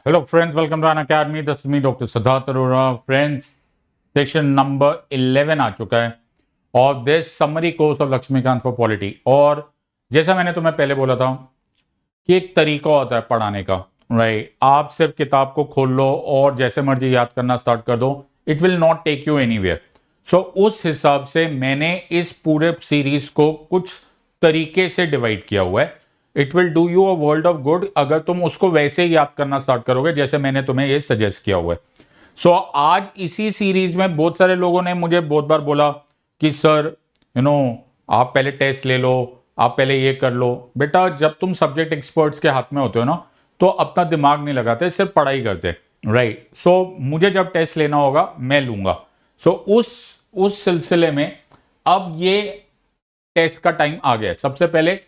Hello friends, welcome to An Academy. This is me, Dr. Siddharth Arora. Friends, session number 11 आ चुका है और this summary course of Laxmikanth for polity. और जैसा मैंने तुम्हें पहले बोला था कि एक तरीका होता है पढ़ाने का, राइट? आप सिर्फ किताब को खोल लो और जैसे मर्जी याद करना स्टार्ट कर दो, it will not take you anywhere. So उस हिसाब से मैंने इस पूरे सीरीज को कुछ तरीके से डिवाइड किया हुआ है। It will do you a world of good अगर तुम उसको वैसे ही याद करना स्टार्ट करोगे जैसे मैंने तुम्हें ये सजेस्ट किया हुआ है। सो आज इसी सीरीज में बहुत सारे लोगों ने मुझे बहुत बार बोला कि सर आप पहले टेस्ट ले लो, आप पहले ये कर लो। बेटा, जब तुम सब्जेक्ट एक्सपर्ट्स के हाथ में होते हो ना, तो अपना दिमाग नहीं लगाते, सिर्फ पढ़ाई करते, राइट? सो मुझे जब टेस्ट लेना होगा मैं लूंगा। सो उस सिलसिले में अब ये टेस्ट का टाइम आ गया। सबसे पहले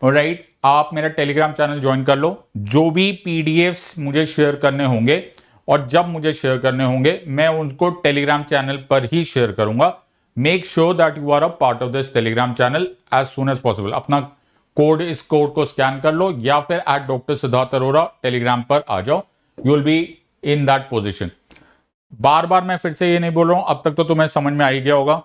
राइट, आप मेरा टेलीग्राम चैनल ज्वाइन कर लो। जो भी पीडीएफ्स मुझे शेयर करने होंगे और जब मुझे शेयर करने होंगे मैं उनको टेलीग्राम चैनल पर ही शेयर करूंगा। Make sure that you are a part of this Telegram channel as soon as possible. अपना इस कोड को स्कैन कर लो या फिर @Dr. सिद्धार्थ अरोरा टेलीग्राम पर आ जाओ। You will be in that position. बार बार मैं फिर से ये नहीं बोल रहा हूं, अब तक तो तुम्हें समझ में आ ही गया होगा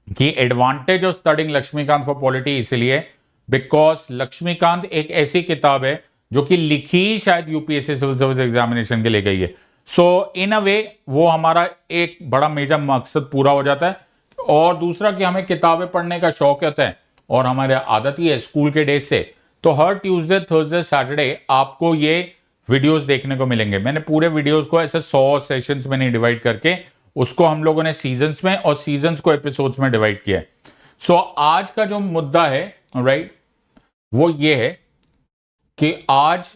कि advantage of studying Laxmikanth for polity इसलिए बिकॉज लक्ष्मीकांत एक ऐसी किताब है जो कि लिखी शायद यूपीएससी सिविल सर्विस एग्जामिनेशन के लिए गई है। सो इन अ वे वो हमारा एक बड़ा मेजर मकसद पूरा हो जाता है। और दूसरा कि हमें किताबें पढ़ने का शौक होता है और हमारे आदत ही है स्कूल के डेज से, तो हर ट्यूसडे, थर्सडे, सैटरडे आपको ये वीडियोस देखने को मिलेंगे। मैंने पूरे वीडियोस को ऐसे 100 सेशंस में नहीं डिवाइड करके उसको हम लोगों ने सीजन्स में और सीजन्स को एपिसोड्स में डिवाइड किया है। सो आज का जो मुद्दा है, राइट, वो ये है कि आज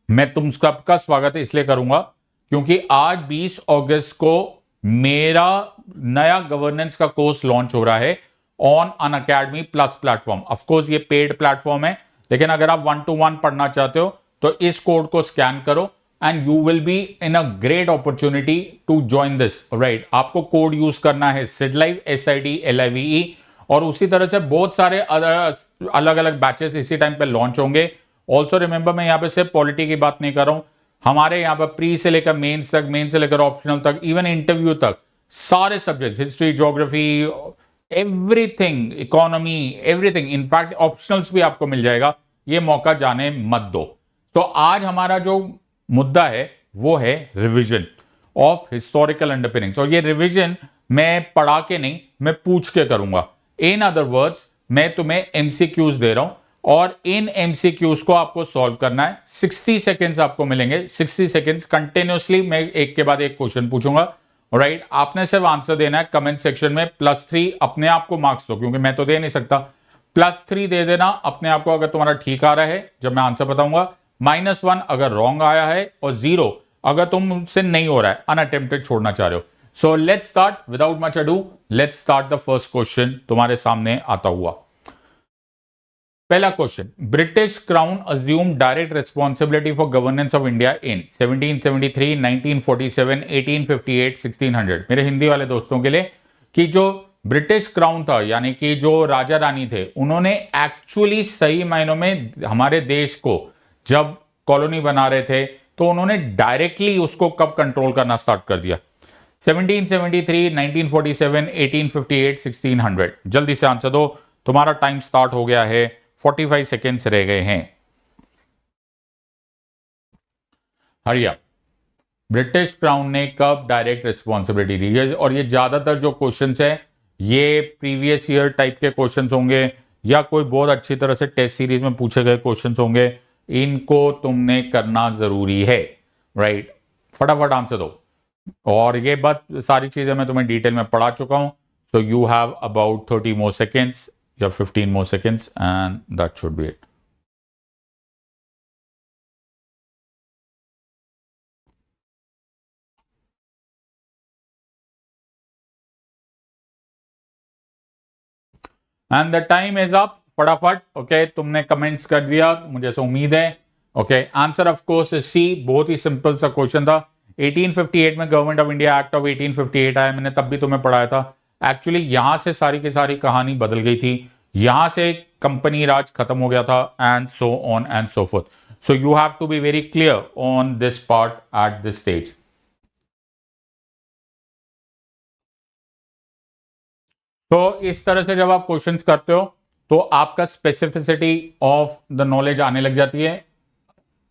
मैं तुम सबका स्वागत इसलिए करूंगा क्योंकि आज 20 अगस्त को मेरा नया गवर्नेंस का कोर्स लॉन्च हो रहा है on Unacademy plus platform. Of course ये पेड प्लेटफॉर्म है, लेकिन अगर आप 1-to-1 पढ़ना चाहते हो तो इस कोड को स्कैन करो and you will be in a great opportunity to join this, right? आपको कोड यूज करना है SIDLIVE, SIDLIVE। और उसी तरह से बहुत सारे अलग अलग बैचेस इसी टाइम पे लॉन्च होंगे। ऑल्सो रिमेंबर, मैं यहाँ पे सिर्फ पॉलिटी की बात नहीं कर रहा हूं, हमारे यहाँ पर प्री से लेकर मेंस तक, मेन से लेकर ऑप्शनल तक, इवन इंटरव्यू तक, सारे subject, history, geography, everything, economy, everything, in fact optionals भी आपको मिल जाएगा। ये मौका जाने मत दो। तो आज हमारा जो मुद्दा है वो है रिविजन ऑफ हिस्टोरिकल अंडरपिनिंग्स। और ये रिविजन मैं पढ़ा के नहीं, मैं पूछ के करूंगा। इन अदर वर्ड्स, मैं तुम्हें एमसीक्यूज दे रहा हूं और इन एमसीक्यूज को आपको सॉल्व करना है। 60 सेकेंड्स आपको मिलेंगे, 60 सेकेंड्स कंटिन्यूअसली मैं एक के बाद एक क्वेश्चन पूछूंगा, राइट? आपने सिर्फ आंसर देना है। कमेंट सेक्शन में +3 अपने आप को मार्क्स दो, क्योंकि मैं तो दे नहीं सकता। +3 दे देना अपने आप को अगर तुम्हारा ठीक आ रहा है जब मैं आंसर बताऊंगा, -1 अगर रॉन्ग आया है, और 0 अगर तुमसे नहीं हो रहा है, अनअटेम्प्टेड छोड़ना चाह रहे हो। So let's start without much ado. Let's start the first question तुम्हारे सामने आता हुआ। पहला question, British crown assume direct responsibility for governance of India in 1773, 1947, 1858, 1600। मेरे हिंदी वाले दोस्तों के लिए कि जो ब्रिटिश क्राउन था, यानी कि जो राजा रानी थे, उन्होंने एक्चुअली सही मायनों में हमारे देश को जब कॉलोनी बना रहे थे तो उन्होंने डायरेक्टली उसको कब कंट्रोल करना स्टार्ट कर दिया? 1773, 1947, 1858, 1600। जल्दी से आंसर दो, तुम्हारा टाइम स्टार्ट हो गया है। 45 सेकेंड्स रह गए हैं। हरिया, ब्रिटिश क्राउन ने कब डायरेक्ट रिस्पॉन्सिबिलिटी दी है? और ये ज्यादातर जो क्वेश्चंस है ये प्रीवियस ईयर टाइप के क्वेश्चंस होंगे या कोई बहुत अच्छी तरह से टेस्ट सीरीज में पूछे गए क्वेश्चंस होंगे। इनको तुमने करना जरूरी है, राइट? फटाफट आंसर दो। और ये बात, सारी चीजें मैं तुम्हें डिटेल में पढ़ा चुका हूं। So you have about 30 more seconds या 15 more seconds and that should be it. And the time is up. फटाफट, ओके, तुमने कमेंट्स कर दिया, मुझे ऐसा उम्मीद है। Okay, answer of course is C. बहुत ही सिंपल सा क्वेश्चन था। 1858 में government of India act of 1858 आया, मैंने तब भी तुम्हें पढ़ाया था। एक्चुअली यहां से सारी की सारी कहानी बदल गई थी, यहां से कंपनी राज खत्म हो गया था, and so on and so fourth. So you have to be very clear on this part at this stage. तो इस तरह से जब आप क्वेश्चंस करते हो तो आपका स्पेसिफिसिटी ऑफ द नॉलेज आने लग जाती है।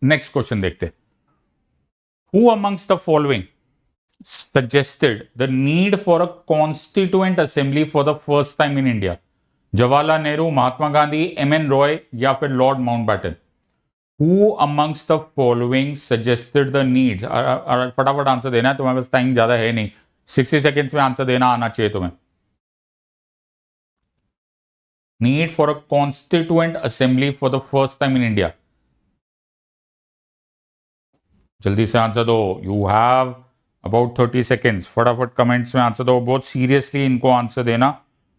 नेक्स्ट क्वेश्चन देखते। Who amongst the following suggested the need for a constituent assembly for the first time in India? Jawaharlal Nehru, Mahatma Gandhi, M.N.. Roy या फिर Lord Mountbatten? Who amongst the following suggested the needs? फटाफट answer देना है, तुम्हारे पास टाइम ज्यादा है नहीं, 60 सेकेंड्स में आंसर देना आना चाहिए तुम्हें। Need for a constituent assembly for the first time in India. जल्दी से आंसर दो। You have about 30 seconds. फटाफट कमेंट्स में आंसर दो, बहुत सीरियसली इनको आंसर देना।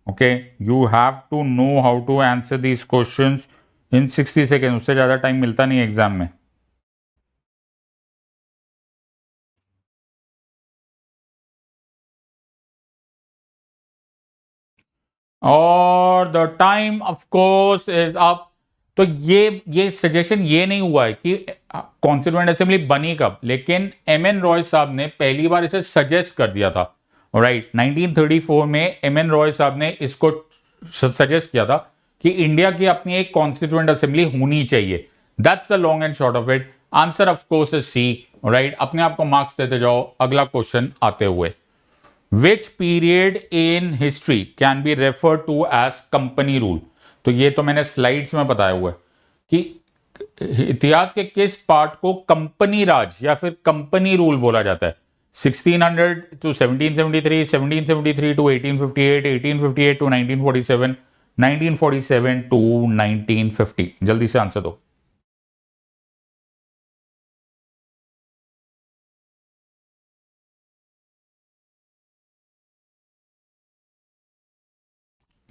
Okay, you have to know how to answer these questions in 60 second. उससे ज्यादा टाइम मिलता नहीं एग्जाम में। और the time of course is up. तो ये सजेशन ये नहीं हुआ है कि कॉन्स्टिट्यूएंट असेंबली बनी कब, लेकिन एम.एन. रॉय साहब ने पहली बार इसे सजेस्ट कर दिया था। राइट, 1934 में एम.एन. रॉय साहब ने इसको सजेस्ट किया था कि इंडिया की अपनी एक कॉन्स्टिट्यूएंट असेंबली होनी चाहिए। That's the long and short of it. Answer of course is C. Right, अपने आप को मार्क्स देते जाओ। अगला क्वेश्चन आते हुए, which period in history can be refer to as company rule? तो ये तो मैंने स्लाइड्स में बताया हुआ है कि इतिहास के किस पार्ट को कंपनी राज या फिर कंपनी रूल बोला जाता है। 1600 टू 1773, 1773 टू 1858, 1858 टू 1947, 1947 टू 1950। जल्दी से आंसर दो।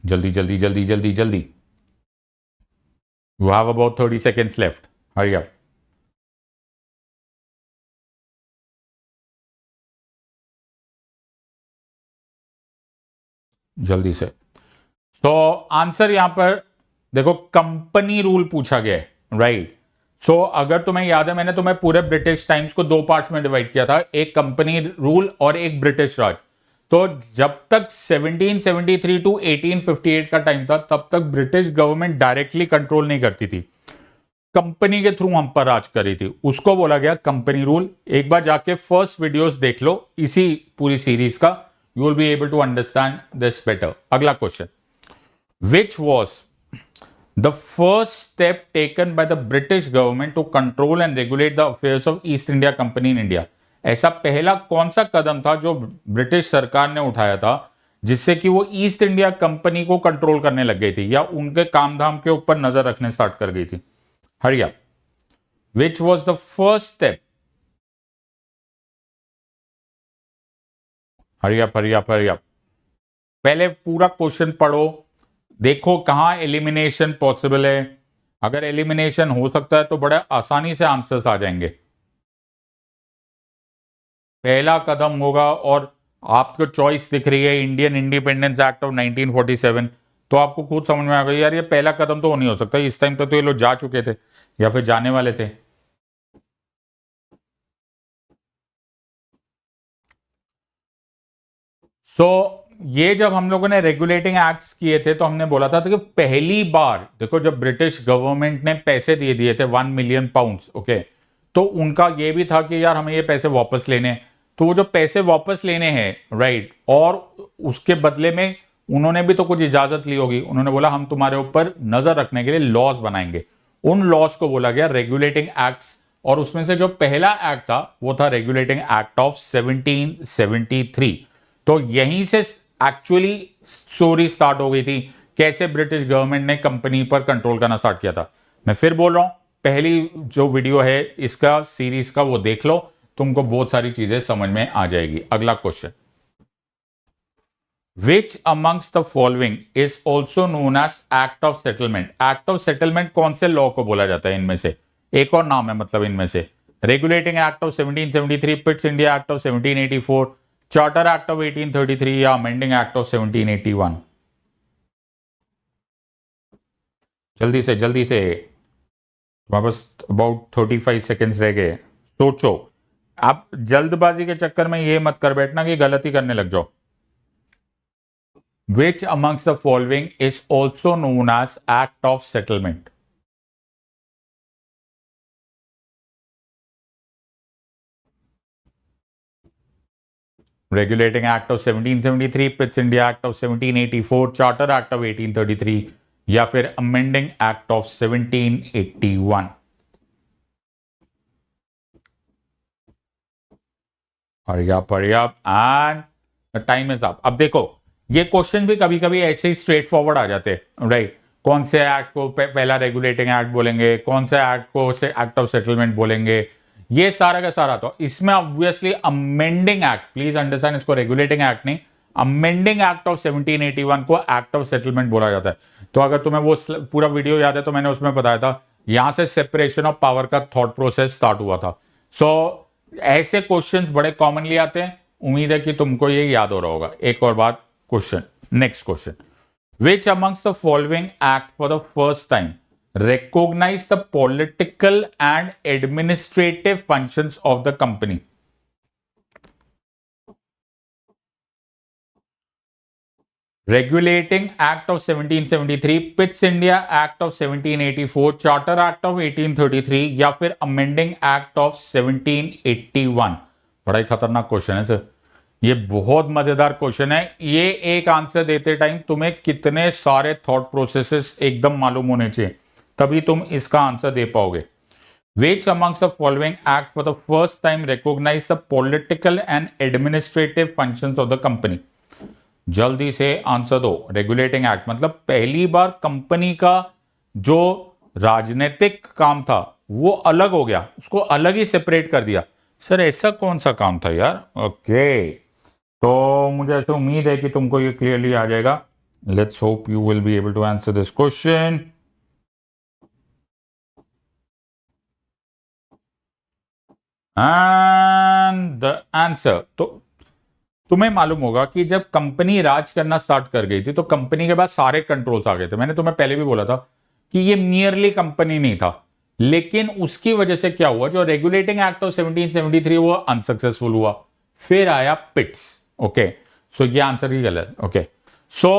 जल्दी जल्दी जल्दी जल्दी जल्दी। You have about 30 seconds left. Hurry up. जल्दी से। सो आंसर यहां पर देखो, कंपनी रूल पूछा गया है। राइट, सो अगर तुम्हें याद है, मैंने तुम्हें पूरे ब्रिटिश टाइम्स को दो पार्ट्स में डिवाइड किया था, एक कंपनी रूल और एक ब्रिटिश राज। तो जब तक 1773 टू 1858 का टाइम था, तब तक ब्रिटिश गवर्नमेंट डायरेक्टली कंट्रोल नहीं करती थी, कंपनी के थ्रू हम पर राज करी थी। उसको बोला गया कंपनी रूल। एक बार जाके फर्स्ट वीडियोस देख लो इसी पूरी सीरीज का, you will be able to understand this better. अगला question, which was the first step taken by the British government to control and regulate the affairs of East India Company in India? ऐसा पहला कौन सा कदम था जो British सरकार ने उठाया था जिससे कि वो ईस्ट इंडिया कंपनी को कंट्रोल करने लग गई थी या उनके काम धाम के ऊपर नजर रखने स्टार्ट कर गई थी? Hurry up. Which was the first step? Hurry up, hurry up, hurry up. पहले पूरा क्वेश्चन पढ़ो, देखो कहां एलिमिनेशन पॉसिबल है। अगर एलिमिनेशन हो सकता है तो बड़े आसानी से आंसर्स आ जाएंगे। पहला कदम होगा और आपको चॉइस दिख रही है इंडियन इंडिपेंडेंस एक्ट ऑफ 1947, तो आपको खुद समझ में आ गई यार ये पहला कदम तो नहीं हो सकता, इस टाइम तक तो ये लोग जा चुके थे या फिर जाने वाले थे। ये जब हम लोगों ने रेगुलेटिंग एक्ट्स किए थे तो हमने बोला था कि पहली बार देखो जब ब्रिटिश गवर्नमेंट ने पैसे दे दिए थे 1 मिलियन पाउंड्स, ओके, तो उनका ये भी था कि यार हमें ये पैसे वापस लेने, तो वो जो पैसे वापस लेने हैं, राइट, और उसके बदले में उन्होंने भी तो कुछ इजाजत ली होगी। उन्होंने बोला हम तुम्हारे ऊपर नजर रखने के लिए लॉज बनाएंगे। उन लॉज को बोला गया रेगुलेटिंग एक्ट्स, और उसमें से जो पहला एक्ट था वो था रेगुलेटिंग एक्ट ऑफ 1773। तो यहीं से एक्चुअली स्टोरी स्टार्ट हो गई थी, कैसे ब्रिटिश गवर्नमेंट ने कंपनी पर कंट्रोल करना स्टार्ट किया था। मैं फिर बोल रहा हूं, पहली जो वीडियो है इसका सीरीज का वो देख लो, तुमको बहुत सारी चीजें समझ में आ जाएगी। अगला question, Which amongst the following is also known as Act of Settlement? Act of Settlement कौन से लॉ को बोला जाता है इनमें से? एक और नाम है मतलब इनमें से, regulating act of 1773, Pitt's India act of 1784, charter act of 1833 या अमेंडिंग एक्ट ऑफ 1781? जल्दी से जल्दी से। वापस अबाउट 35 सेकेंड्स रह गए, सोचो। आप जल्दबाजी के चक्कर में ये मत कर बैठना कि गलती करने लग जाओ। Which amongst the following is also known as act of settlement? Regulating Act of 1773, Pitt's India Act of 1784, Charter Act of 1833 या फिर Amending Act of 1781? Hurry up, hurry up, and the time is up. अब देखो, ये question भी कभी कभी ऐसे ही straight forward आ जाते हैं, राइट? कौन से एक्ट को पहला रेगुलेटिंग एक्ट बोलेंगे, कौन से एक्ट को एक्ट ऑफ सेटलमेंट बोलेंगे, ये सारा का सारा। तो इसमें obviously amending act, please understand, इसको रेगुलेटिंग एक्ट नहीं, अमेंडिंग एक्ट ऑफ 1781 को एक्ट ऑफ सेटलमेंट बोला जाता है। तो अगर तुम्हें वो पूरा वीडियो याद है तो मैंने उसमें बताया था, यहां से सेपरेशन ऑफ पावर का थॉट प्रोसेस स्टार्ट हुआ था। सो ऐसे क्वेश्चंस बड़े कॉमनली आते हैं, उम्मीद है कि तुमको ये याद हो रहा होगा। एक और बात, question, next question, which amongst the following act for the first time recognize the political and administrative functions of the company? Regulating Act of 1773, Pitt's India Act of 1784, Charter Act of 1833 या फिर Amending Act of 1781? बड़ा ही खतरनाक question है sir, ये बहुत मजेदार question है। ये एक आंसर देते टाइम तुम्हें कितने सारे थॉट प्रोसेसेस एकदम मालूम होने चाहिए, तभी तुम इसका आंसर दे पाओगे। Which amongst the following act for the first time recognize the political and administrative functions of the company? जल्दी से आंसर दो। रेगुलेटिंग एक्ट मतलब पहली बार कंपनी का जो राजनीतिक काम था वो अलग हो गया, उसको अलग ही सेपरेट कर दिया। सर ऐसा कौन सा काम था यार? ओके, तो मुझे ऐसे उम्मीद है कि तुमको ये क्लियरली आ जाएगा। Let's hope you will be able to answer this question. And the answer, तो तुम्हें मालूम होगा कि जब कंपनी राज करना स्टार्ट कर गई थी तो कंपनी के बाद सारे कंट्रोल्स आ गए थे। मैंने तुम्हें पहले भी बोला था कि ये मियरली कंपनी नहीं था, लेकिन उसकी वजह से क्या हुआ, जो रेगुलेटिंग एक्ट ऑफ 1773 वो अनसक्सेसफुल हुआ, फिर आया पिट्स। ओके, सो ये आंसर ही गलत। Okay, so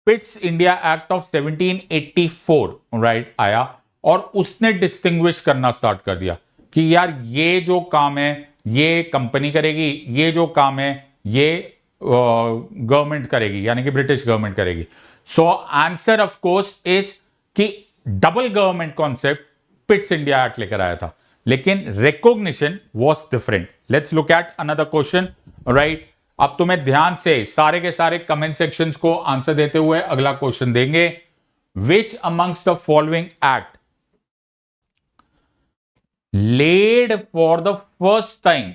पिट्स India act of 1784 right आया और उसने डिस्टिंग्विश करना स्टार्ट कर दिया कि यार ये जो काम है ये कंपनी करेगी, ये जो काम है ये गवर्नमेंट करेगी, यानी कि ब्रिटिश गवर्नमेंट करेगी। So answer of course is कि double government concept Pitt's India Act लेकर आया था, लेकिन recognition was different. Let's look at another question, right? अब तुम्हें ध्यान से सारे के सारे कमेंट सेक्शंस को आंसर देते हुए अगला क्वेश्चन देंगे। विच amongst the following act laid for the first time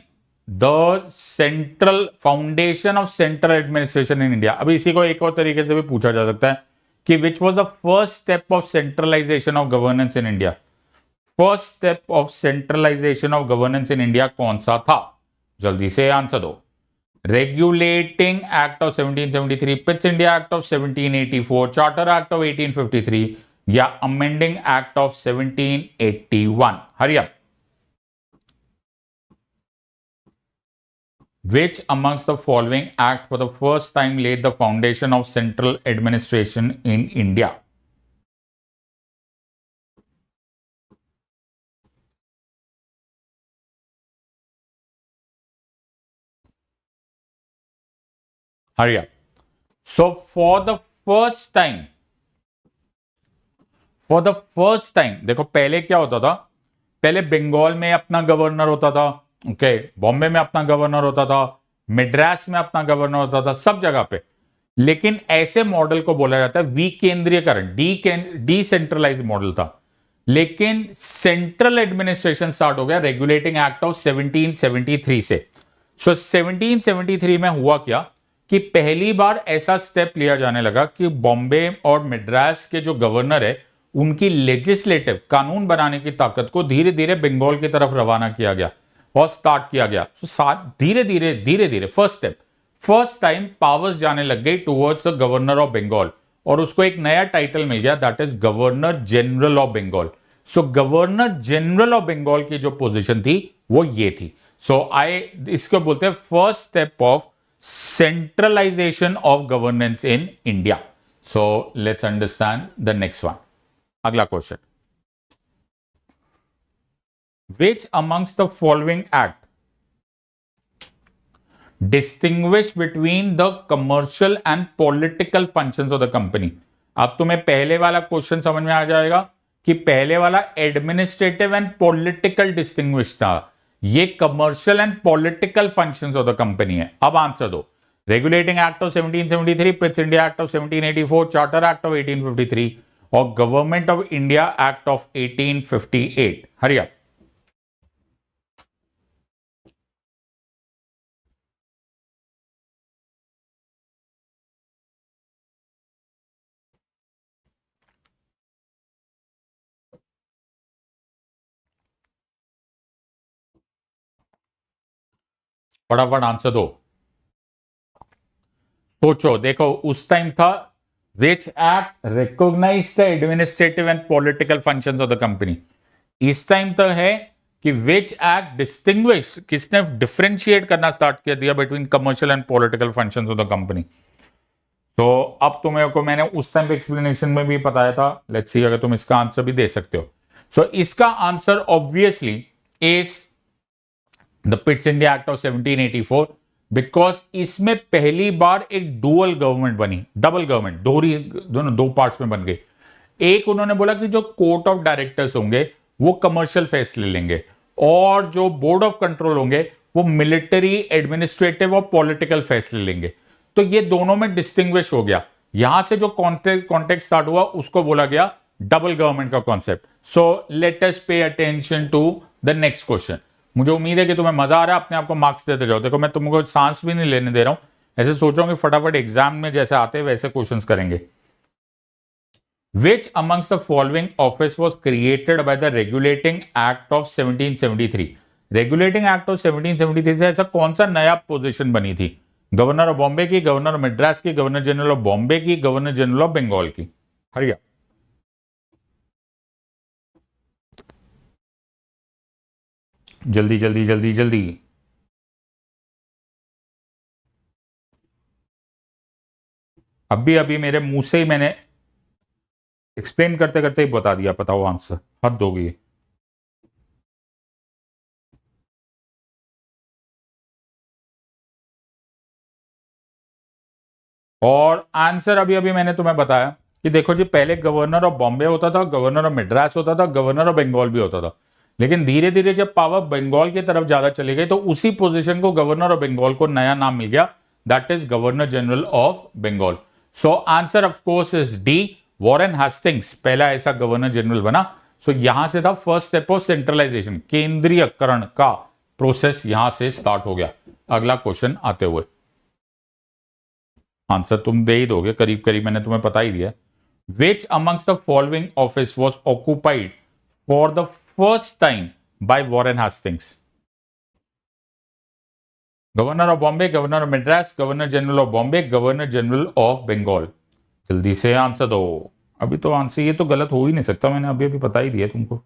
the central foundation of central administration in India? अभी इसी को एक और तरीके से भी पूछा जा सकता है कि which was the first step of centralization of governance in India? First step of centralisation of governance in India कौन सा था? जल्दी से आंसर दो। Regulating act of 1773, Pitt's India act of 1784, charter act of 1853 या amending act of 1781? Hurry up. Which amongst the following act for the first time laid the foundation of central administration in India? Hurry up. So for the first time, देखो पहले क्या होता था, पहले बंगाल में अपना governor होता था, ओके, बॉम्बे में अपना गवर्नर होता था, मद्रास में अपना गवर्नर होता था, सब जगह पे। लेकिन ऐसे मॉडल को बोला जाता है विकेंद्रीयकरण, डिसेंट्रलाइज मॉडल था। लेकिन सेंट्रल एडमिनिस्ट्रेशन स्टार्ट हो गया रेगुलेटिंग एक्ट ऑफ 1773 से। सो 1773 में हुआ क्या कि पहली बार ऐसा स्टेप लिया जाने लगा कि बॉम्बे और मद्रास के जो गवर्नर है उनकी लेजिस्लेटिव कानून बनाने की ताकत को धीरे धीरे बंगाल की तरफ रवाना किया गया और स्टार्ट किया गया। धीरे धीरे फर्स्ट टाइम पावर्स जाने लग गई towards the governor of Bengal और उसको एक नया टाइटल मिल गया, that is governor general of Bengal. So governor general of Bengal की जो पोजीशन थी वो ये थी. सो इसको बोलते हैं first step of centralisation of governance in India. So let's understand the next one. अगला question. Which amongst the following act distinguish between the commercial and political functions of the company? अब तुम्हें पहले वाला क्वेश्चन समझ में आ जाएगा कि पहले वाला एडमिनिस्ट्रेटिव एंड पॉलिटिकल डिस्टिंग्विश था, ये commercial and political functions of the company है. अब आंसर दो. Regulating act of 1773, Pitt's India act of 1784, charter act of 1853 और government of India act of 1858. हरिया. फटाफट आंसर दो. सोचो. देखो उस टाइम था which act recognise the administrative and political functions of the company. इस टाइम तो है कि विच एक्ट डिस्टिंग्विश, किसने डिफरेंशिएट करना स्टार्ट किया दिया between commercial and political functions of the company. तो अब तुम्हें को मैंने उस टाइम पे एक्सप्लेनेशन में भी बताया था. लेट्स सी अगर तुम इसका आंसर भी दे सकते हो. सो इसका answer obviously is the पिट्स India act of 1784 because इसमें पहली बार एक डुअल गवर्नमेंट बनी, डबल गवर्नमेंट, दोनों दो पार्ट्स में बन गई. एक उन्होंने बोला कि जो कोर्ट ऑफ डायरेक्टर्स होंगे वो कमर्शियल फैसले लेंगे और जो बोर्ड ऑफ कंट्रोल होंगे वो मिलिट्री, एडमिनिस्ट्रेटिव और पॉलिटिकल फैसले लेंगे. तो ये दोनों में डिस्टिंग्विश हो गया. यहां से जो कॉन्टेक्स्ट स्टार्ट हुआ उसको बोला गया डबल गवर्नमेंट का concept. So let us pay attention to the next question. मुझे उम्मीद है कि तुम्हें मजा आ रहा है, अपने आप को मार्क्स देते जाओ. देखो मैं तुमको सांस भी नहीं लेने दे रहा हूं, ऐसे सोचो कि फटाफट एग्जाम में जैसे आते हैं वैसे क्वेश्चंस करेंगे. Which amongst the following office was created by the Regulating Act of 1773? Regulating Act of 1773 से ऐसा कौन सा नया पोजीशन बनी थी? गवर्नर ऑफ बॉम्बे की, गवर्नर ऑफ मद्रास की, गवर्नर जनरल ऑफ बॉम्बे की, गवर्नर जनरल ऑफ बंगाल की. हरिया. जल्दी जल्दी जल्दी जल्दी. अभी अभी मेरे मुंह से ही मैंने एक्सप्लेन करते करते ही बता दिया. बताओ आंसर. हद हो गई. और आंसर अभी अभी मैंने तुम्हें बताया कि देखो जी, पहले गवर्नर ऑफ बॉम्बे होता था, गवर्नर ऑफ मद्रास होता था, गवर्नर ऑफ बंगाल भी होता था. लेकिन धीरे धीरे जब पावर बंगाल की तरफ ज्यादा चली गई तो उसी पोजीशन को गवर्नर ऑफ बंगाल को नया नाम मिल गया, that is governor general of Bengal. So answer of course is D. Warren Hastings पहला ऐसा गवर्नर जनरल बना. सो यहां से था फर्स्ट स्टेप ऑफ सेंट्रलाइजेशन, केंद्रीयकरण का प्रोसेस यहां से स्टार्ट हो गया. अगला क्वेश्चन आते हुए आंसर तुम दे ही दोगे करीब करीब, मैंने तुम्हें बता ही दिया. Which amongst the following office was occupied for the first time by Warren Hastings? Governor of Bombay, governor of Madras, governor general of Bombay, governor general of Bengal. जल्दी से आंसर दो. अभी तो आंसर ये तो गलत हो ही नहीं सकता, मैंने अभी अभी बता ही दिया तुमको.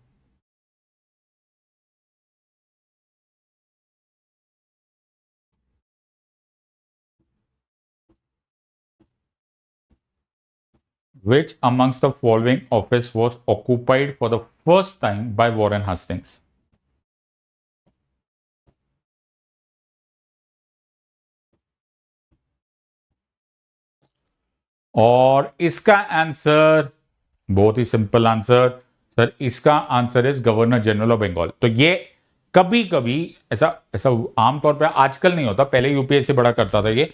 Which amongst the following office was occupied for the first time by Warren Hastings? और इसका आंसर बहुत ही सिंपल आंसर सर. इसका answer is governor general of Bengal. तो ये कभी कभी ऐसा ऐसा आमतौर पे आजकल नहीं होता, पहले यूपीएससी बड़ा करता था ये.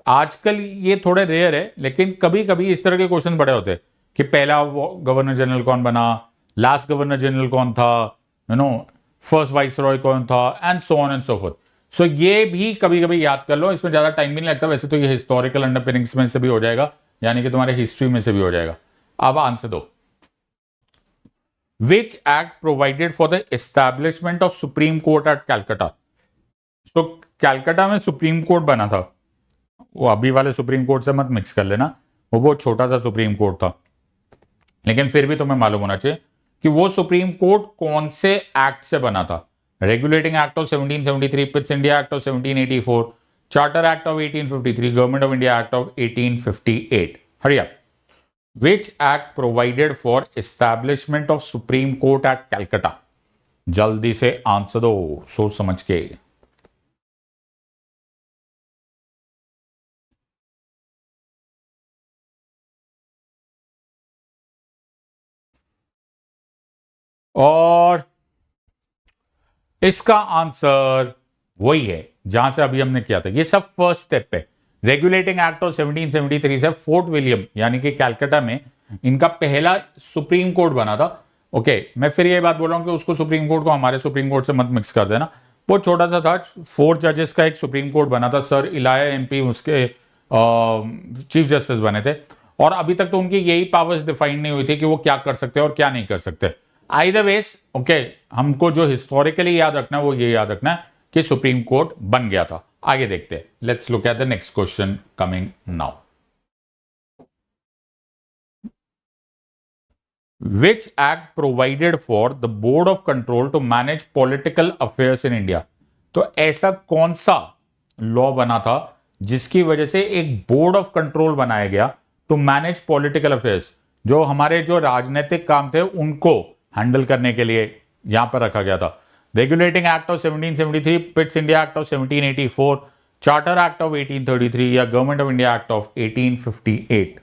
आजकल ये थोड़े रेयर है, लेकिन कभी कभी इस तरह के क्वेश्चन बड़े होते हैं कि पहला गवर्नर जनरल कौन बना, लास्ट गवर्नर जनरल कौन था, you know first viceroy कौन था, and so on and so forth. So ये भी कभी कभी याद कर लो, इसमें ज्यादा टाइम भी नहीं लगता. वैसे तो ये हिस्टोरिकल अंडरपिनिंग्स में से भी हो जाएगा, यानी कि तुम्हारे हिस्ट्री में से भी हो जाएगा. अब आंसर दो. Which act provided for the establishment of supreme court at Calcutta? तो कैलकाटा में सुप्रीम कोर्ट बना था. वो अभी वाले सुप्रीम कोर्ट से मत मिक्स कर लेना, वो बहुत छोटा सा सुप्रीम कोर्ट था. लेकिन फिर भी तुम्हें मालूम होना चाहिए कि वो सुप्रीम कोर्ट कौन से एक्ट से बना था। Regulating act of 1773, Pitt's India act of 1784, charter act of 1853, government of India act of 1858। हरिया, which act provided for establishment of supreme court at Calcutta? जल्दी से आंसर दो, सोच समझ के। और इसका आंसर वही है जहां से अभी हमने किया था। ये सब फर्स्ट स्टेप पे। रेगुलेटिंग एक्ट ऑफ 1773 से फोर्ट विलियम यानी कि कैलकाटा में इनका पहला सुप्रीम कोर्ट बना था। ओके, मैं फिर ये बात बोल रहा हूं कि उसको सुप्रीम कोर्ट को हमारे सुप्रीम कोर्ट से मत मिक्स कर देना। वो छोटा सा था, 4 जजेस का एक सुप्रीम कोर्ट बना था। सर इलाया एमपी उसके चीफ जस्टिस बने थे, और अभी तक तो उनकी यही पावर्स डिफाइन नहीं हुई थी कि वो क्या कर सकते हैं और क्या नहीं कर सकते। आइदर वेज ओके, हमको जो हिस्टोरिकली याद रखना है वो ये याद रखना है कि सुप्रीम कोर्ट बन गया था। आगे देखते हैं, let's look at the next question coming now. Which act provided for the board of control to manage political affairs in India? तो ऐसा कौन सा लॉ बना था जिसकी वजह से एक बोर्ड ऑफ कंट्रोल बनाया गया टू मैनेज पॉलिटिकल अफेयर्स, जो हमारे जो राजनीतिक काम थे उनको हैंडल करने के लिए यहां पर रखा गया था। Regulating act of 1773, Pitt's India act of 1784, charter act of 1833 या government of India act of 1858?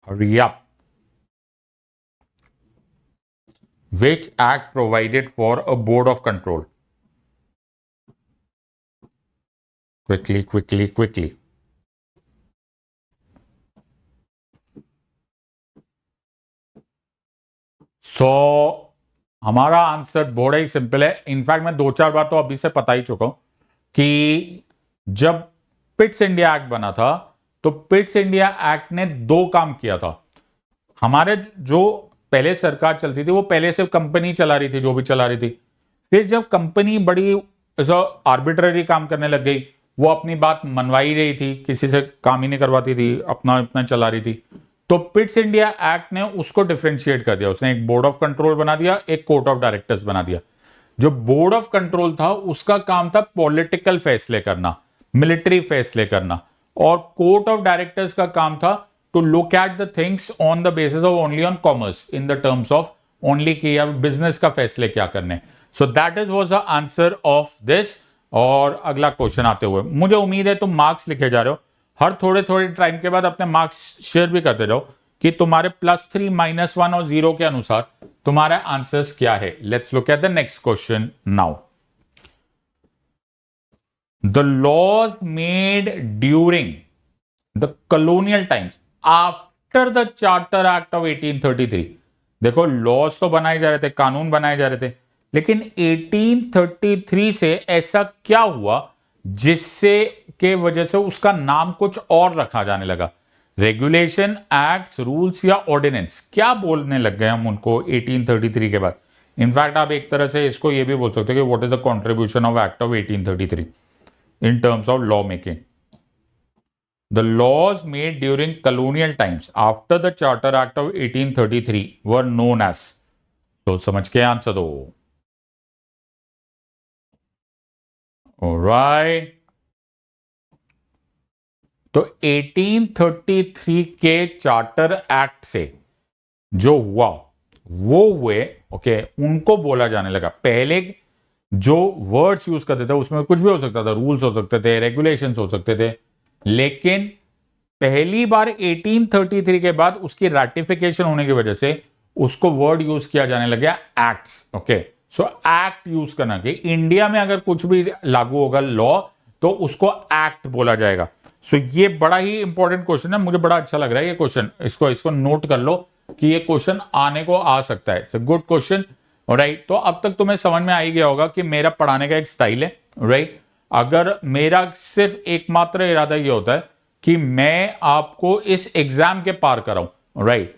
Hari up. Which act provided for a board of control? Quickly. So, हमारा आंसर बड़ा ही सिंपल है। इनफैक्ट मैं 2-4 बार तो अभी से पता ही चुका हूं कि जब पिट्स इंडिया एक्ट बना था तो पिट्स इंडिया एक्ट ने 2 काम किया था। हमारे जो पहले सरकार चलती थी वो पहले से कंपनी चला रही थी, जो भी चला रही थी। फिर जब कंपनी बड़ी ऐसा आर्बिट्ररी काम करने लग गई, वो अपनी बात मनवाई रही थी, किसी से काम ही नहीं करवाती थी, अपना चला रही थी, तो पिट्स इंडिया एक्ट ने उसको डिफरेंशिएट कर दिया। उसने एक बोर्ड ऑफ कंट्रोल बना दिया, एक कोर्ट ऑफ डायरेक्टर्स बना दिया। जो बोर्ड ऑफ कंट्रोल था उसका काम था पॉलिटिकल फैसले करना, मिलिट्री फैसले करना, और कोर्ट ऑफ डायरेक्टर्स का काम था to look at the things on the basis of only on commerce, in the terms of only कि अब बिजनेस का फैसले क्या करने। So that is was the answer of this. और अगला क्वेश्चन आते हुए, मुझे उम्मीद है तुम मार्क्स लिखे जा रहे हो, हर थोड़े थोड़े टाइम के बाद अपने मार्क्स शेयर भी करते जाओ कि तुम्हारे +3, -1 और 0 के अनुसार तुम्हारा आंसर्स क्या है। Let's look at the next question now. The laws made during the colonial times after the charter act of 1833। देखो, लॉज तो बनाए जा रहे थे, कानून बनाए जा रहे थे, लेकिन 1833 से ऐसा क्या हुआ जिससे के वजह से उसका नाम कुछ और रखा जाने लगा। रेगुलेशन, एक्ट्स, रूल्स या ऑर्डिनेंस, क्या बोलने लग गए हम उनको 1833 के बाद। इनफैक्ट आप एक तरह से इसको ये भी बोल सकते हो कि what is the contribution of act of 1833 in terms of law making. The laws made during colonial times after the Charter Act of 1833 were known as, तो समझ के आंसर दो। Alright. तो 1833 के चार्टर एक्ट से जो हुआ वो हुए ओके, उनको बोला जाने लगा। पहले जो वर्ड्स यूज करते थे उसमें कुछ भी हो सकता था, रूल्स हो सकते थे, रेगुलेशंस हो सकते थे, लेकिन पहली बार 1833 के बाद उसकी रैटिफिकेशन होने की वजह से उसको वर्ड यूज किया जाने लग गया एक्ट्स। ओके, सो एक्ट यूज करना कि इंडिया में अगर कुछ भी लागू होगा लॉ तो उसको एक्ट बोला जाएगा। सो ये बड़ा ही इंपॉर्टेंट क्वेश्चन है, मुझे बड़ा अच्छा लग रहा है ये क्वेश्चन। इसको नोट कर लो कि ये क्वेश्चन आने को आ सकता है। It's a good question. Right, तो अब तक तुम्हें समझ में आ ही गया होगा कि मेरा पढ़ाने का एक स्टाइल है। राइट, अगर मेरा सिर्फ एकमात्र इरादा ये होता है कि मैं आपको इस एग्जाम के पार कराऊं। राइट,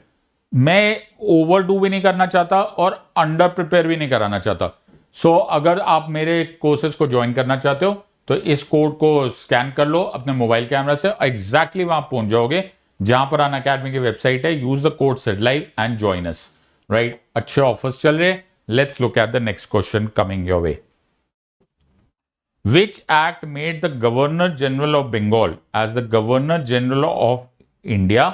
मैं ओवरडू भी नहीं करना चाहता और अंडर प्रिपेयर भी नहीं कराना चाहता। सो अगर आप मेरे कोर्सेज को ज्वाइन करना चाहते हो तो इस कोड को स्कैन कर लो अपने मोबाइल कैमरा से, एग्जैक्टली वहां पहुंच जाओगे जहां पर अनअकैडमी की वेबसाइट है। Use the code sedlive and join us. Right, अच्छे ऑफर्स चल रहे। Let's look at the next question coming your way. Which act made the Governor General of Bengal as the Governor General of India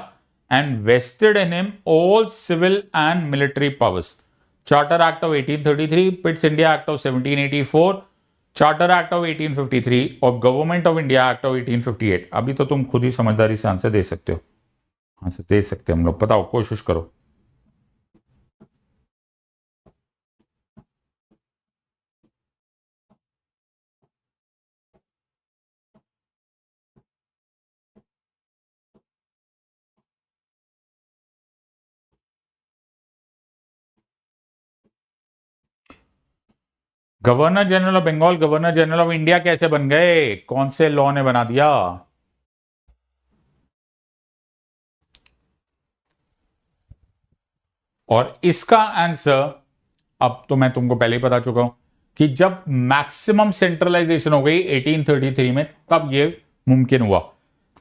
and vested in him all civil and military powers? Charter Act of 1833, Pitt's India Act of 1784, Charter Act of 1853 और Government of India Act of 1858। अभी तो तुम खुद ही समझदारी से answer दे सकते हो। Answer दे सकते हैं हम लोग, बताओ, कोशिश करो। Governor general of Bengal governor general of India कैसे बन गए? कौन से लॉ ने बना दिया? और इसका आंसर अब तो मैं तुमको पहले ही बता चुका हूं कि जब मैक्सिमम सेंट्रलाइजेशन हो गई 1833 में, तब ये मुमकिन हुआ।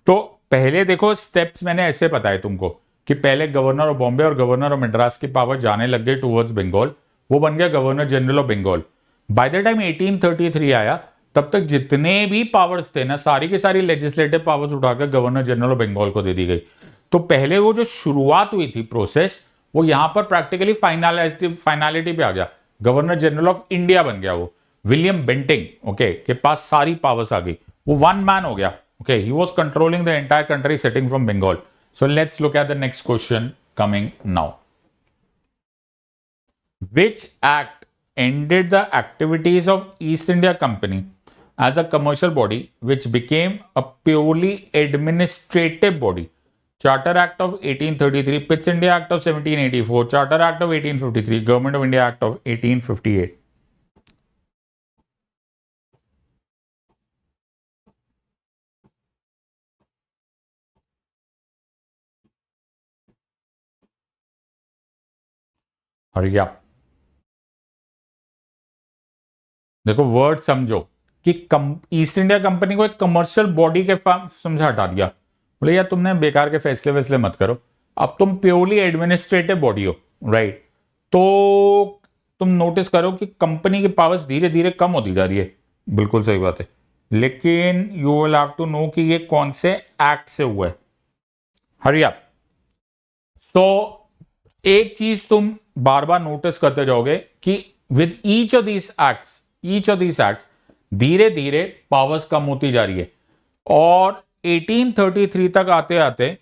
तो पहले देखो स्टेप्स मैंने ऐसे बताए तुमको कि पहले गवर्नर ऑफ बॉम्बे और गवर्नर ऑफ मद्रास की पावर जाने लग गई टुवर्ड्स बंगाल, वो बन गया governor general of Bengal. By the time 1833 आया, तब तक जितने भी पावर्स थे ना, सारी की सारी लेजिस्लेटिव पावर्स उठाकर गवर्नर जनरल ऑफ बंगाल को दे दी गई। तो पहले वो जो शुरुआत हुई थी प्रोसेस, वो यहां पर प्रैक्टिकली फाइनलिटी पे आ गया। गवर्नर जनरल ऑफ इंडिया बन गया वो, विलियम बेंटिंग, ओके, के पास सारी पावर्स आ गई, वो वन मैन हो गया। Okay, he was controlling the entire country sitting from Bengal. So let's look at the next question coming now. Which act ended the activities of East India Company as a commercial body which became a purely administrative body? Charter Act of 1833, Pitt's India Act of 1784, Charter Act of 1853, Government of India Act of 1858. Hurry up. देखो word समझो कि east India company को एक commercial body के समझा हटा दिया। बोले यार तुमने बेकार के फैसले वैसले मत करो, अब तुम प्योरली एडमिनिस्ट्रेटिव बॉडी हो, राइट। तो तुम नोटिस करो कि कंपनी की पावर्स धीरे धीरे कम होती जा रही है, बिल्कुल सही बात है। लेकिन you will have to know कि ये कौन से एक्ट से हुआ है। Hurry up. सो एक चीज तुम बार बार नोटिस करते जाओगे कि with each of these acts धीरे धीरे पावर्स कम होती जा रही है, और 1833 तक आते आते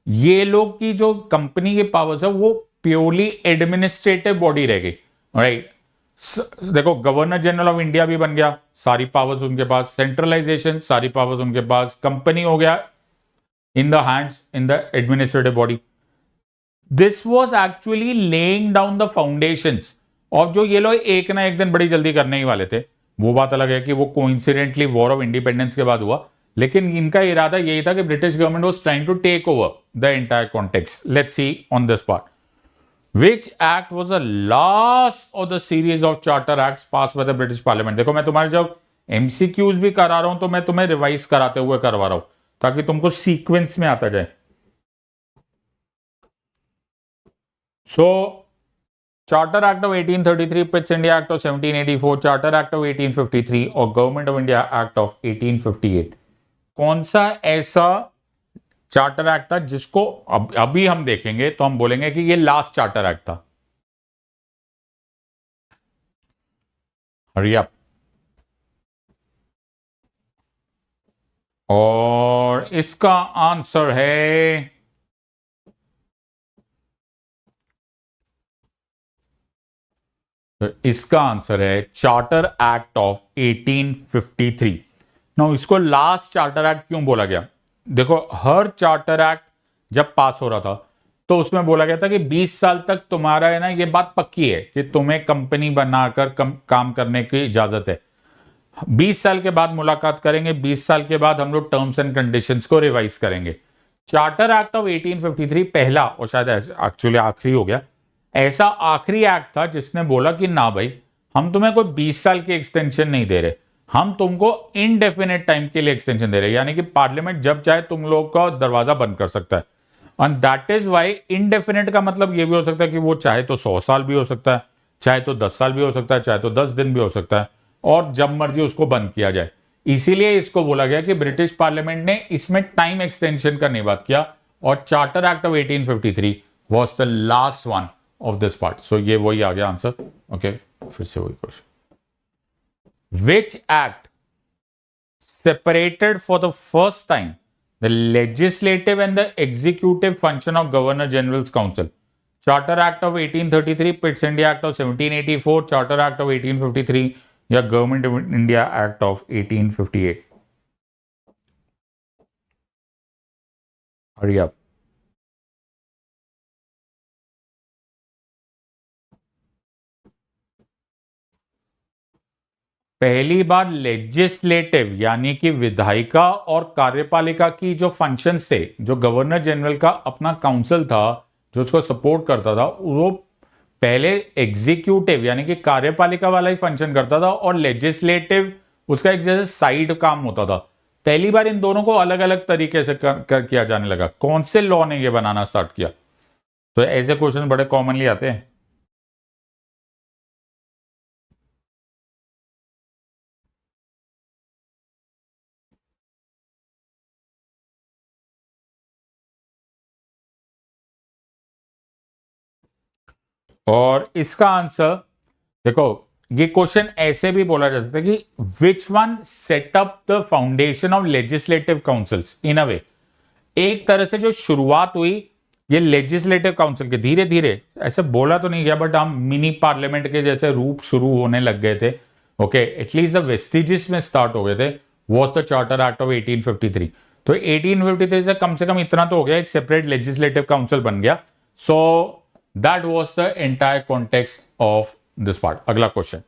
ये लोग की जो कंपनी की पावर्स है वो प्योरली एडमिनिस्ट्रेटिव बॉडी रह गई, राइट। देखो गवर्नर जनरल ऑफ इंडिया भी बन गया, सारी पावर्स उनके पास, सेंट्रलाइजेशन सारी पावर्स उनके पास, कंपनी हो गया in the hands in the administrative body. This was actually laying down the foundations of जो ये लोग एक ना एक दिन बड़ी जल्दी करने ही वाले थे। वो बात अलग है कि वो कोइंसिडेंटली वॉर ऑफ इंडिपेंडेंस के बाद हुआ, लेकिन इनका इरादा यही था कि British government was trying to take over the entire context. Let's see on this part, which act was the last of the series of charter acts pass by the British parliament. देखो मैं तुम्हारे जब MCQs भी करा रहा हूं तो मैं तुम्हें रिवाइज कराते हुए करवा रहा हूं ताकि तुमको सीक्वेंस में आता जाए। सो Charter Act of 1833, Pitt's India Act of 1784, Charter Act of 1853 और Government of India Act of 1858। कौन सा ऐसा चार्टर एक्ट था जिसको अभी हम देखेंगे तो हम बोलेंगे कि ये लास्ट चार्टर एक्ट था? Hurry up. और इसका आंसर है तो इसका आंसर है चार्टर एक्ट ऑफ 1853। नाउ इसको लास्ट चार्टर एक्ट क्यों बोला गया? देखो हर चार्टर एक्ट जब पास हो रहा था तो उसमें बोला गया था कि 20 साल तक तुम्हारा है ना, ये बात पक्की है कि तुम्हें कंपनी बनाकर काम करने की इजाजत है। 20 साल के बाद मुलाकात करेंगे, 20 साल के बाद हम लोग टर्म्स एंड कंडीशंस को रिवाइज करेंगे। चार्टर एक्ट ऑफ 1853 पहला और शायद एक्चुअली आखिरी हो गया, ऐसा आखिरी एक्ट था जिसने बोला कि ना भाई हम तुम्हें कोई 20 साल की एक्सटेंशन नहीं दे रहे, हम तुमको इनडेफिनेट टाइम के लिए एक्सटेंशन दे रहे हैं, यानी कि पार्लियामेंट जब चाहे तुम लोग का दरवाजा बंद कर सकता है। And that is why indefinite का मतलब ये भी हो सकता है कि वो चाहे तो 100 साल भी हो सकता है, चाहे तो 10 साल भी हो सकता है, चाहे तो 10 दिन भी हो सकता है, और जब मर्जी उसको बंद किया जाए। इसीलिए इसको बोला गया कि ब्रिटिश पार्लियामेंट ने इसमें टाइम एक्सटेंशन का नहीं बात किया, और Charter act of 1853 was the last one of this part. So ये वही आ गया आंसर। ओके, फिर से वही question, which act separated for the first time the legislative and the executive function of Governor General's Council? Charter Act of 1833, Pitt's India Act of 1784, Charter Act of 1853 या Government of India Act of 1858? Hurry up. पहली बार legislative यानी कि विधायिका और कार्यपालिका की जो functions थे, जो गवर्नर जनरल का अपना काउंसिल था जो उसको सपोर्ट करता था, वो पहले एग्जीक्यूटिव यानी कि कार्यपालिका वाला ही फंक्शन करता था, और लेजिस्लेटिव उसका एक जैसे साइड काम होता था। पहली बार इन दोनों को अलग अलग तरीके से किया जाने लगा। कौन से लॉ ने ये बनाना स्टार्ट किया? तो ऐसे क्वेश्चन बड़े कॉमनली आते हैं। और इसका आंसर देखो, ये क्वेश्चन ऐसे भी बोला जा सकता है कि which one set up the foundation of legislative councils in a way. एक तरह से जो शुरुआत हुई ये लेजिस्लेटिव काउंसिल के, धीरे धीरे ऐसे बोला तो नहीं गया बट हम मिनी पार्लियामेंट के जैसे रूप शुरू होने लग गए थे। ओके, एटलीस्ट द वेस्टिजेस में स्टार्ट हो गए थे, was the charter act of 1853। तो 1853 से कम इतना तो हो गया, एक सेपरेट लेजिस्लेटिव काउंसिल बन गया। So that was the entire context of this part. अगला question,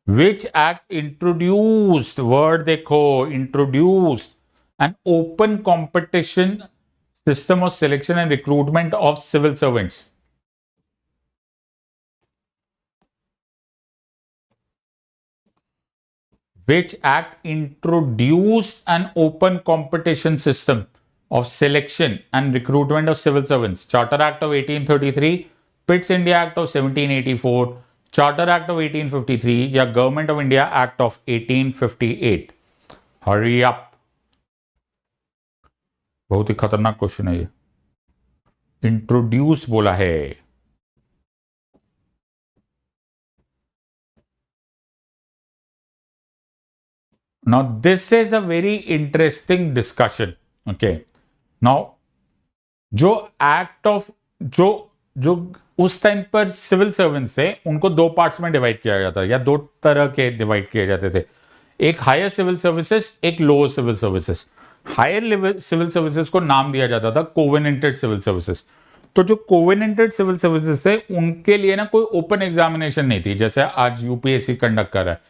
which act introduced, word देखो, introduced an open competition system of selection and recruitment of civil servants? Which act introduced an open competition system of selection and recruitment of civil servants? Charter Act of 1833, Pitt's India Act of 1784, Charter Act of 1853 या Government of India Act of 1858? Hurry up. बहुत ही खतरनाक question है ये। Introduce बोला है। Now this is a very interesting discussion. Okay, now जो act of जो जो उस टाइम पर सिविल सर्वेंट्स थे उनको दो पार्ट्स में डिवाइड किया जाता है, या दो तरह के डिवाइड किए जाते थे। एक हायर सिविल सर्विसेज, एक lower civil services. Higher level civil services को नाम दिया जाता था कोवेनेंटेड सिविल सर्विसेज। तो जो कोवेनेंटेड सिविल सर्विसेज थे उनके लिए ना कोई ओपन एग्जामिनेशन नहीं थी, जैसे आज यूपीएससी कंडक्ट कर रहा है।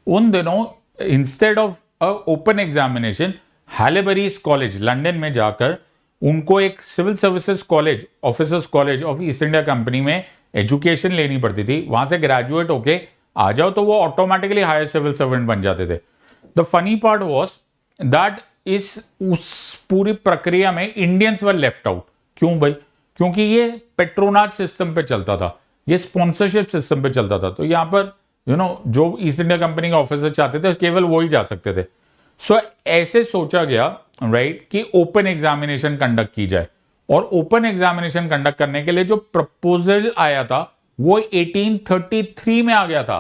उन दिनों instead of open examination, Haileybury's college London में जाकर उनको एक civil services college, officers college of East India company में एजुकेशन लेनी पड़ती थी। वहां से ग्रेजुएट होके आ जाओ तो वो ऑटोमेटिकली हायर सिविल सर्वेंट बन जाते थे। The funny part was that उस पूरी प्रक्रिया में इंडियंस वर लेफ्ट आउट। क्यों भाई? क्योंकि ये पेट्रोनाज सिस्टम पे चलता था, ये स्पॉन्सरशिप सिस्टम पे चलता था। तो यहां पर जो ईस्ट इंडिया कंपनी के ऑफिसर चाहते थे केवल वो ही जा सकते थे। सो ऐसे सोचा गया राइट कि ओपन एग्जामिनेशन कंडक्ट की जाए, और ओपन एग्जामिनेशन कंडक्ट करने के लिए जो प्रपोजल आया था वो 1833 में आ गया था।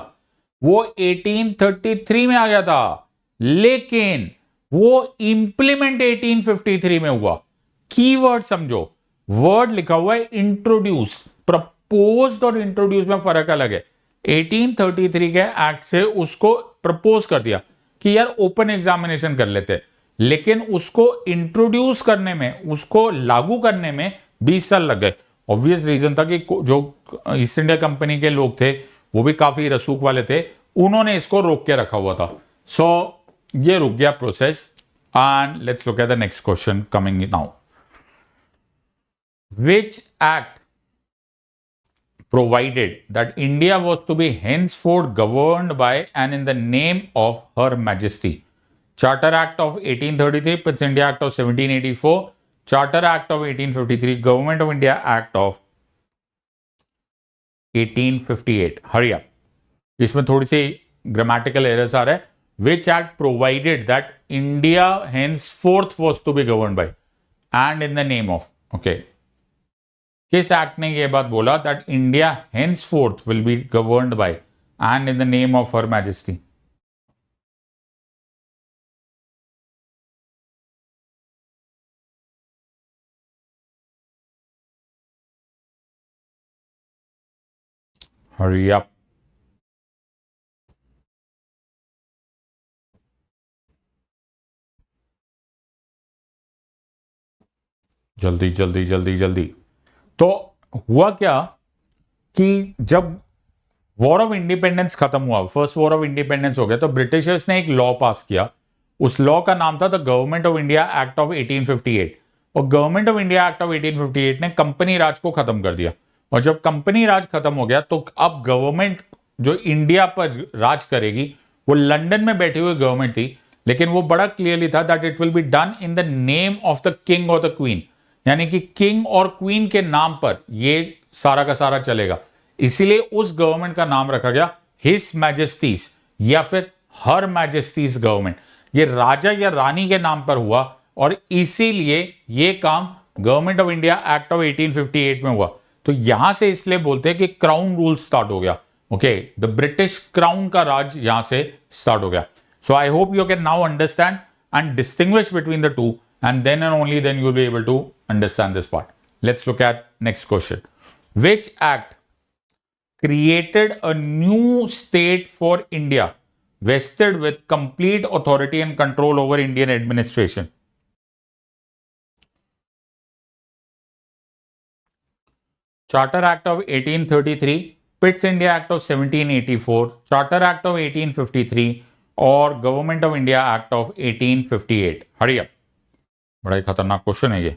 वो 1833 में आ गया था, लेकिन वो इंप्लीमेंट 1853 में हुआ। कीवर्ड समझो, वर्ड लिखा हुआ है इंट्रोड्यूस। प्रपोज और इंट्रोड्यूस में फर्क अलग है। 1833 के एक्ट से उसको प्रपोज कर दिया कि यार ओपन एग्जामिनेशन कर लेते, लेकिन उसको इंट्रोड्यूस करने में, उसको लागू करने में 20 साल लग गए। ऑब्वियस रीजन था कि जो ईस्ट इंडिया कंपनी के लोग थे वो भी काफी रसूख वाले थे, उन्होंने इसको रोक के रखा हुआ था। सो ये रुक गया process. And let's look at the next question coming now. Which act provided that India was to be henceforth governed by and in the name of Her Majesty? Charter Act of 1833, Pitt's India Act of 1784, charter act of 1853, government of India act of 1858. Hurry up, इसमें थोड़ी सी grammatical errors आ रहा है. Which act provided that India henceforth was to be governed by and in the name of. Okay, किस act ने यह बात बोला that India henceforth will be governed by and in the name of her majesty? Hurry up. जल्दी जल्दी जल्दी जल्दी. तो हुआ क्या कि जब वॉर ऑफ इंडिपेंडेंस खत्म हुआ, फर्स्ट वॉर ऑफ इंडिपेंडेंस हो गया, तो ब्रिटिशर्स ने एक लॉ पास किया. उस लॉ का नाम था the government of India act of 1858. और government of India act of 1858 ने कंपनी राज को खत्म कर दिया. और जब कंपनी राज खत्म हो गया तो अब गवर्नमेंट जो इंडिया पर राज करेगी वो लंदन में बैठी हुई गवर्नमेंट थी, लेकिन वो बड़ा क्लियरली था that it will be done in the name of the king और द क्वीन. यानी कि किंग और क्वीन के नाम पर ये सारा का सारा चलेगा. इसीलिए उस गवर्नमेंट का नाम रखा गया हिज मैजेस्टीज या फिर हर मैजेस्टीज गवर्नमेंट. ये राजा या रानी के नाम पर हुआ और इसीलिए ये काम government of India act of 1858 में हुआ. तो यहां से इसलिए बोलते हैं कि क्राउन रूल स्टार्ट हो गया. ओके, द ब्रिटिश क्राउन का राज यहां से स्टार्ट हो गया. So I hope you can now understand and distinguish between the two, and then and only then you'll be able to understand this part. Let's look at next question. Which act created a new state for India vested with complete authority and control over Indian administration? Charter Act of 1833, Pitt's India Act of 1784, Charter Act of 1853 और Government of India Act of 1858. Hurry up. बड़ा ही खतरनाक question है ये.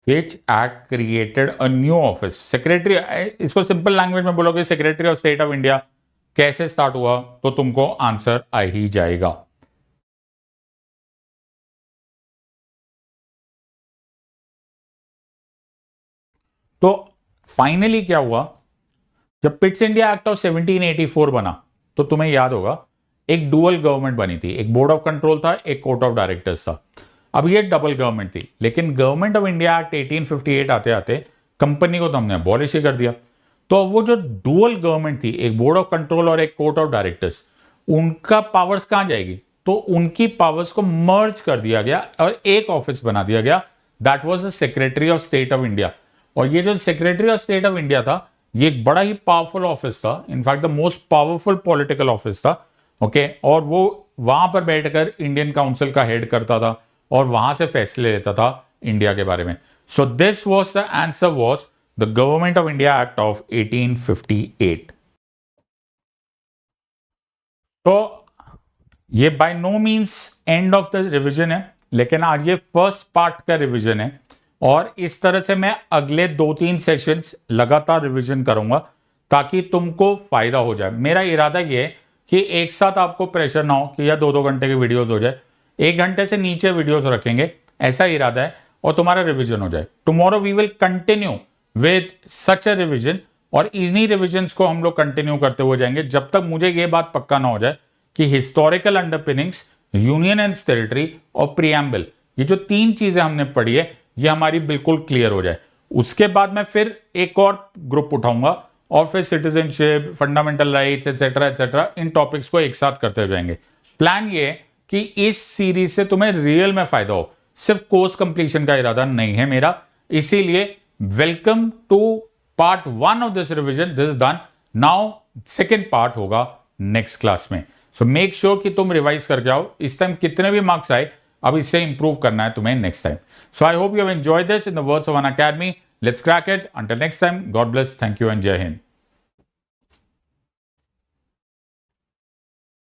Which act created a new office? Secretary, इसको simple language में बोलोगे secretary of state of India कैसे start हुआ तो तुमको आंसर आ ही जाएगा. तो फाइनली क्या हुआ, जब पिट्स इंडिया एक्ट ऑफ 1784 बना तो तुम्हें याद होगा एक डुअल गवर्नमेंट बनी थी. एक बोर्ड ऑफ कंट्रोल था, एक कोर्ट ऑफ डायरेक्टर्स था. अब ये डबल गवर्नमेंट थी. लेकिन गवर्नमेंट ऑफ इंडिया एक्ट 1858 आते आते कंपनी को तो हमने अबॉलिश ही कर दिया. तो वो जो डुअल गवर्नमेंट थी, एक बोर्ड ऑफ कंट्रोल और एक कोर्ट ऑफ डायरेक्टर्स, उनका पावर्स कहां जाएगी? तो उनकी पावर्स को मर्ज कर दिया गया और एक ऑफिस बना दिया गया. That was the secretary of state of India. और ये जो secretary of state of India था ये एक बड़ा ही पावरफुल ऑफिस था. In fact the most powerful political office था. ओके, और वो वहां पर बैठकर इंडियन काउंसिल का हेड करता था और वहां से फैसले लेता था इंडिया के बारे में. So this was the answer was the government of India act of 1858. तो ये by no means end of the revision है, लेकिन आज ये फर्स्ट पार्ट का रिवीजन है. और इस तरह से मैं अगले 2-3 सेशंस लगातार रिवीजन करूंगा ताकि तुमको फायदा हो जाए. मेरा इरादा ये है कि एक साथ आपको प्रेशर ना हो कि या 2-2 घंटे के वीडियोस हो जाए. 1 घंटे से नीचे वीडियोस रखेंगे, ऐसा इरादा है, और तुम्हारा रिवीजन हो जाए. Tomorrow we will continue with such a revision, और इन्हीं रिविजन्स को हम लोग कंटिन्यू करते हुए जाएंगे जब तक मुझे ये बात पक्का ना हो जाए कि historical underpinnings, union and territory और प्रीएम्बल, ये जो 3 चीजें हमने पढ़ी है ये हमारी बिल्कुल क्लियर हो जाए. उसके बाद मैं फिर एक और ग्रुप उठाऊंगा और फिर citizenship, fundamental rights etcetera etcetera, इन टॉपिक्स को एक साथ करते जाएंगे. प्लान ये है कि इस सीरीज से तुम्हें रियल में फायदा हो, सिर्फ कोर्स कंप्लीशन का इरादा नहीं है मेरा. इसीलिए welcome to part 1 of this revision. This is done. Now second part होगा नेक्स्ट क्लास में. सो मेक श्योर कि तुम रिवाइज करके आओ. इस टाइम कितने भी मार्क्स आए, अब इससे इंप्रूव करना है तुम्हें next time. So I hope you have enjoyed this. In the words of an academy, let's crack it. Until next time, God bless, thank you and जय हिंद.